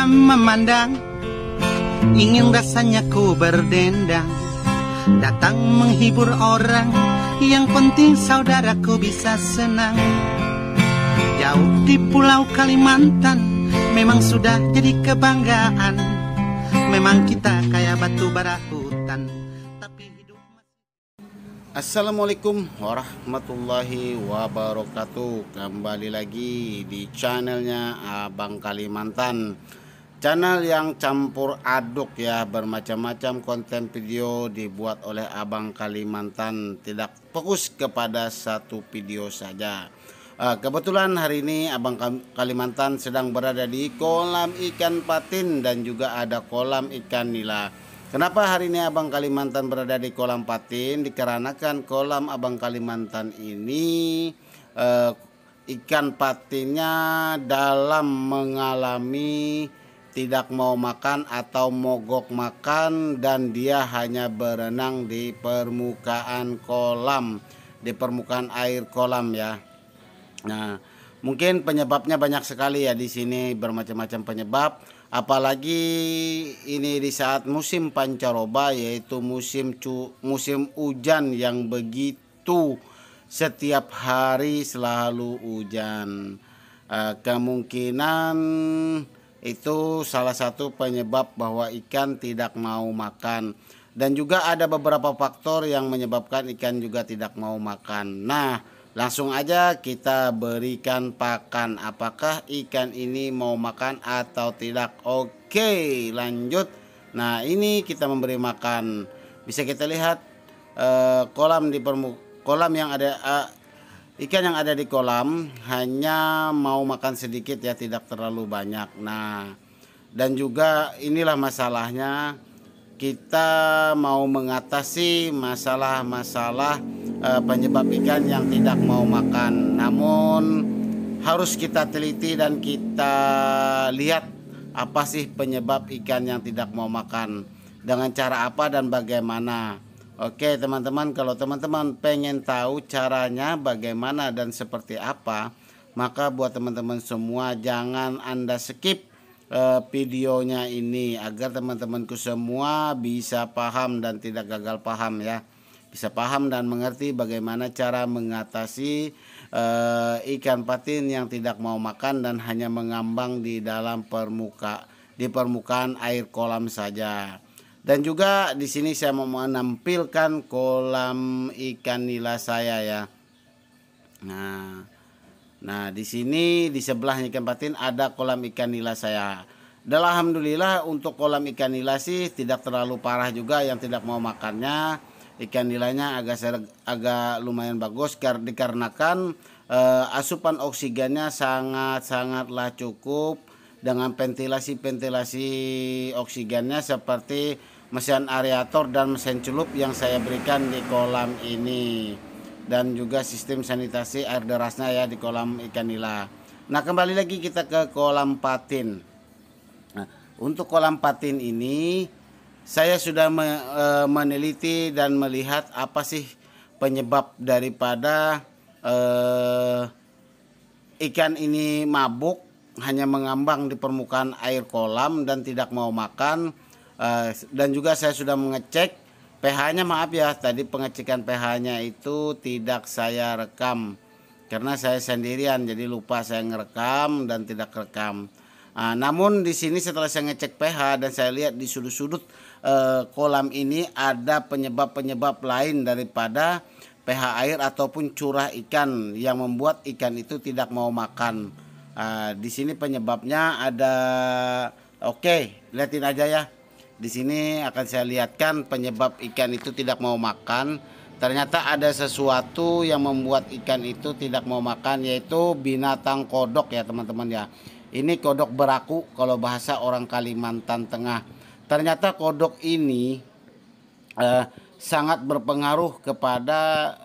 memandang, ingin rasanya ku berdendang, datang menghibur orang, yang penting saudaraku bisa senang. Jauh di pulau Kalimantan, memang sudah jadi kebanggaan. Memang kita kayak batu bara hutan, tapi hidup masih... Assalamualaikum warahmatullahi wabarakatuh. Kembali lagi di channelnya Abang Kalimantan, channel yang campur aduk ya, bermacam-macam konten video dibuat oleh Abang Kalimantan, tidak fokus kepada satu video saja. Kebetulan hari ini Abang Kalimantan sedang berada di kolam ikan patin dan juga ada kolam ikan nila. Kenapa hari ini Abang Kalimantan berada di kolam patin? Dikarenakan kolam Abang Kalimantan ini ikan patinnya dalam mengalami tidak mau makan atau mogok makan, dan dia hanya berenang di permukaan kolam, di permukaan air kolam ya. Nah, mungkin penyebabnya banyak sekali ya, di sini bermacam-macam penyebab. Apalagi ini di saat musim pancaroba, yaitu musim hujan yang begitu setiap hari selalu hujan. Kemungkinan itu salah satu penyebab bahwa ikan tidak mau makan. Dan juga ada beberapa faktor yang menyebabkan ikan juga tidak mau makan. Nah, langsung aja kita berikan pakan. Apakah ikan ini mau makan atau tidak? Oke, lanjut. Nah, ini kita memberi makan. Bisa kita lihat kolam yang ada ikan yang ada di kolam hanya mau makan sedikit ya, tidak terlalu banyak. Nah, dan juga inilah masalahnya, kita mau mengatasi masalah-masalah penyebab ikan yang tidak mau makan. Namun harus kita teliti dan kita lihat apa sih penyebab ikan yang tidak mau makan, dengan cara apa dan bagaimana. Oke teman-teman, kalau teman-teman pengen tahu caranya bagaimana dan seperti apa, maka buat teman-teman semua jangan Anda skip videonya ini, agar teman-temanku semua bisa paham dan tidak gagal paham ya, bisa paham dan mengerti bagaimana cara mengatasi ikan patin yang tidak mau makan dan hanya mengambang di dalam permukaan air kolam saja. Dan juga di sini saya mau menampilkan kolam ikan nila saya ya. Nah, di sini di sebelahnya ikan patin ada kolam ikan nila saya. Dan alhamdulillah untuk kolam ikan nila sih tidak terlalu parah juga yang tidak mau makannya. Ikan nilanya agak lumayan bagus dikarenakan asupan oksigennya sangatlah cukup, dengan ventilasi oksigennya seperti mesin aerator dan mesin celup yang saya berikan di kolam ini. Dan juga sistem sanitasi air derasnya ya di kolam ikan nila. Nah, kembali lagi kita ke kolam patin. Nah, untuk kolam patin ini saya sudah meneliti dan melihat apa sih penyebab daripada ikan ini mabuk, hanya mengambang di permukaan air kolam dan tidak mau makan. Dan juga saya sudah mengecek pH-nya, maaf ya, tadi pengecekan pH-nya itu tidak saya rekam karena saya sendirian, jadi lupa saya ngerekam dan tidak rekam. Namun di sini setelah saya ngecek pH dan saya lihat di sudut-sudut kolam ini ada penyebab-penyebab lain daripada pH air ataupun curah ikan yang membuat ikan itu tidak mau makan. Di sini penyebabnya ada. Oke, lihatin aja ya. Di sini akan saya lihatkan penyebab ikan itu tidak mau makan. Ternyata ada sesuatu yang membuat ikan itu tidak mau makan, yaitu binatang kodok ya teman-teman ya. Ini kodok beraku kalau bahasa orang Kalimantan Tengah. Ternyata kodok ini sangat berpengaruh kepada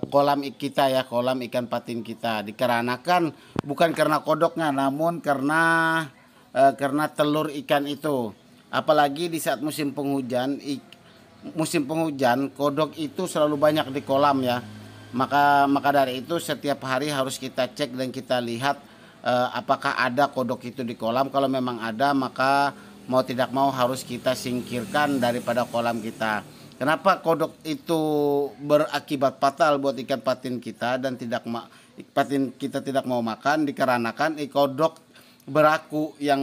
kolam kita ya, kolam ikan patin kita. Dikarenakan bukan karena kodoknya, namun karena telur ikan itu. Apalagi di saat musim penghujan, kodok itu selalu banyak di kolam ya. Maka dari itu setiap hari harus kita cek dan kita lihat apakah ada kodok itu di kolam. Kalau memang ada, maka mau tidak mau harus kita singkirkan daripada kolam kita. Kenapa kodok itu berakibat fatal buat ikan patin kita dan patin kita tidak mau makan? Dikarenakan kodok beraku yang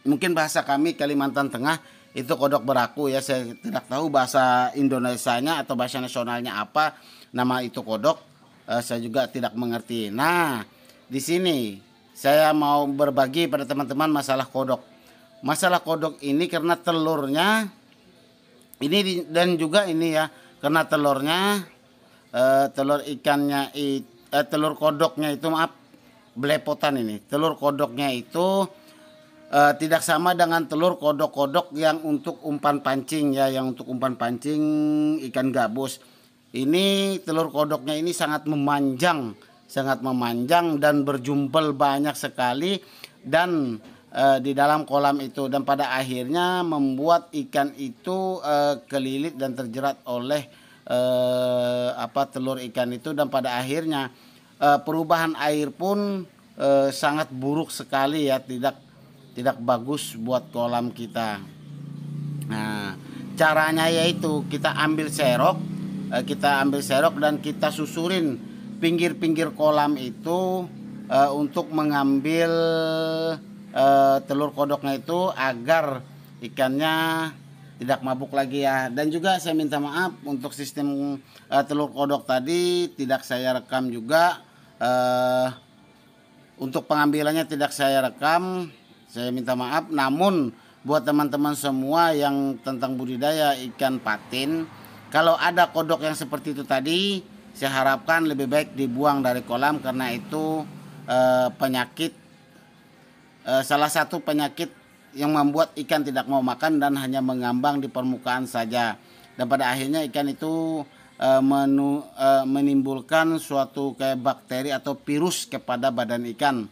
mungkin bahasa kami Kalimantan Tengah itu kodok beraku ya. Saya tidak tahu bahasa Indonesianya atau bahasa nasionalnya apa nama itu kodok. Saya juga tidak mengerti. Nah, di sini saya mau berbagi pada teman-teman masalah kodok. Masalah kodok ini karena telurnya ini dan juga ini ya, karena telurnya telur ikannya telur kodoknya itu belepotan ini. Telur kodoknya itu tidak sama dengan telur kodok-kodok yang untuk umpan pancing ya, yang untuk umpan pancing ikan gabus. Ini telur kodoknya ini sangat memanjang dan berjumble banyak sekali dan di dalam kolam itu, dan pada akhirnya membuat ikan itu kelilit dan terjerat oleh telur ikan itu, dan pada akhirnya perubahan air pun sangat buruk sekali ya, tidak bagus buat kolam kita. Nah, caranya yaitu kita ambil serok dan kita susurin pinggir-pinggir kolam itu untuk mengambil telur kodoknya itu agar ikannya tidak mabuk lagi ya. Dan juga saya minta maaf untuk sistem telur kodok tadi tidak saya rekam juga, untuk pengambilannya tidak saya rekam, saya minta maaf. Namun buat teman-teman semua yang tentang budidaya ikan patin, kalau ada kodok yang seperti itu tadi, saya harapkan lebih baik dibuang dari kolam karena itu penyakit, salah satu penyakit yang membuat ikan tidak mau makan dan hanya mengambang di permukaan saja. Dan pada akhirnya ikan itu menimbulkan suatu kayak bakteri atau virus kepada badan ikan.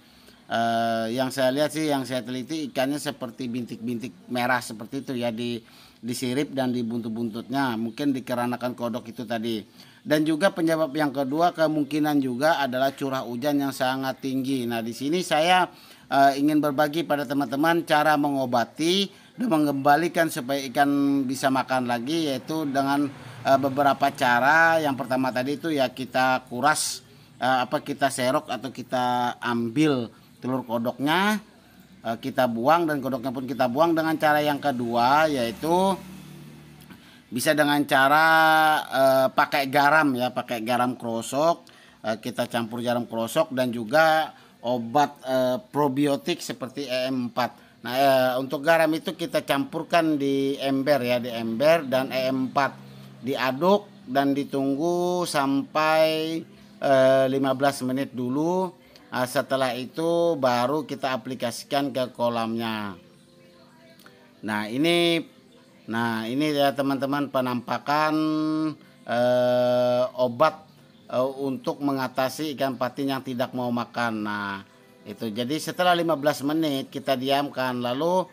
Yang saya lihat sih, yang saya teliti, ikannya seperti bintik-bintik merah seperti itu ya di sirip dan di buntut-buntutnya, mungkin dikarenakan kodok itu tadi. Dan juga penyebab yang kedua kemungkinan juga adalah curah hujan yang sangat tinggi. Nah, di sini saya ingin berbagi pada teman-teman cara mengobati dan mengembalikan supaya ikan bisa makan lagi, yaitu dengan beberapa cara. Yang pertama tadi itu ya kita kuras, kita serok atau kita ambil telur kodoknya, kita buang, dan kodoknya pun kita buang. Dengan cara yang kedua yaitu bisa dengan cara pakai garam ya, pakai garam krosok, kita campur garam krosok dan juga obat probiotik seperti EM4. Nah, untuk garam itu kita campurkan di ember ya, di ember, dan EM4 diaduk dan ditunggu sampai 15 menit dulu. Setelah itu baru kita aplikasikan ke kolamnya. Nah ini ya teman-teman penampakan obat untuk mengatasi ikan patin yang tidak mau makan. Nah itu, jadi setelah 15 menit kita diamkan, lalu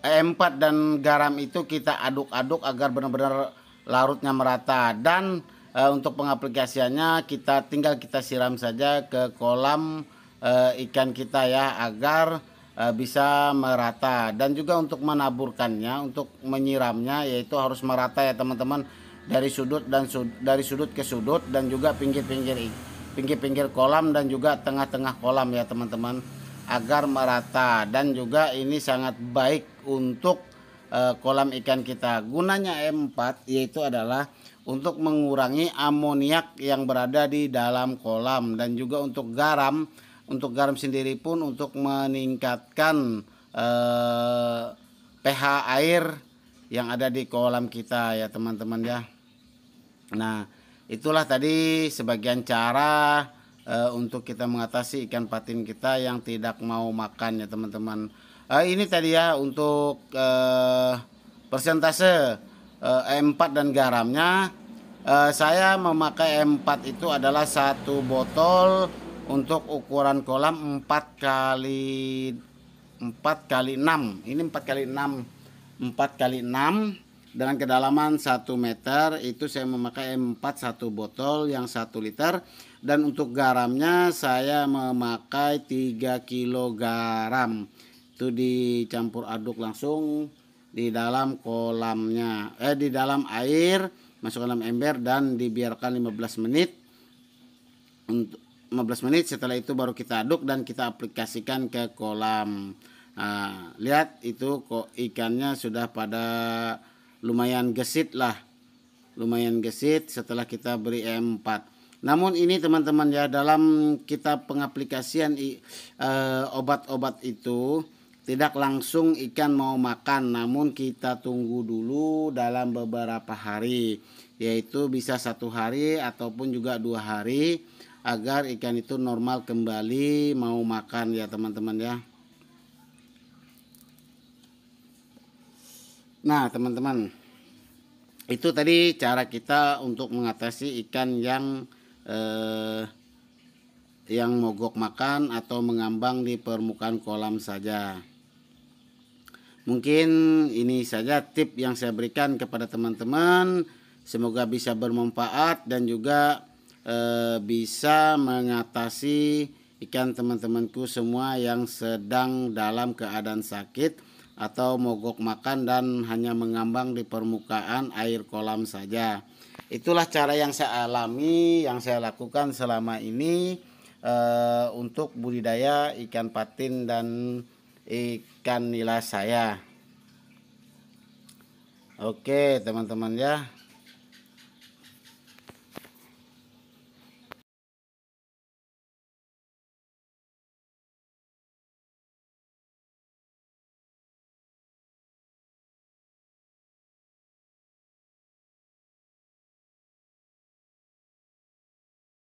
E4 dan garam itu kita aduk-aduk agar benar-benar larutnya merata. Dan untuk pengaplikasiannya tinggal kita siram saja ke kolam ikan kita ya, agar bisa merata. Dan juga untuk menaburkannya, untuk menyiramnya, yaitu harus merata ya teman-teman, dari sudut ke sudut, dan juga pinggir-pinggir kolam dan juga tengah-tengah kolam ya teman-teman, agar merata. Dan juga ini sangat baik untuk kolam ikan kita. Gunanya E4 yaitu adalah untuk mengurangi amoniak yang berada di dalam kolam, dan juga untuk garam sendiri pun untuk meningkatkan pH air yang ada di kolam kita ya teman-teman ya. Nah, itulah tadi sebagian cara untuk kita mengatasi ikan patin kita yang tidak mau makan ya teman-teman. Ini tadi ya untuk persentase E4 dan garamnya. Saya memakai E4 itu adalah 1 botol untuk ukuran kolam 4 kali 6. Ini 4 kali 6 dengan kedalaman 1 meter. Itu saya memakai M4 1 botol yang 1 liter. Dan untuk garamnya saya memakai 3 kg garam. Itu dicampur aduk langsung di dalam kolamnya, di dalam air, masuk dalam ember dan dibiarkan 15 menit. Untuk 15 menit setelah itu baru kita aduk dan kita aplikasikan ke kolam. Nah, lihat itu kok ikannya sudah pada lumayan gesit lah, lumayan gesit setelah kita beri E4. Namun ini teman-teman ya, dalam kita pengaplikasian obat-obat itu tidak langsung ikan mau makan, namun kita tunggu dulu dalam beberapa hari, yaitu bisa 1 hari ataupun juga 2 hari, agar ikan itu normal kembali mau makan ya teman-teman ya. Nah teman-teman, itu tadi cara kita untuk mengatasi ikan yang mogok makan atau mengambang di permukaan kolam saja. Mungkin ini saja tip yang saya berikan kepada teman-teman. Semoga bisa bermanfaat dan juga bisa mengatasi ikan teman-temanku semua yang sedang dalam keadaan sakit atau mogok makan dan hanya mengambang di permukaan air kolam saja. Itulah cara yang saya alami, yang saya lakukan selama ini untuk budidaya ikan patin dan ikan nila saya. Oke teman-teman ya,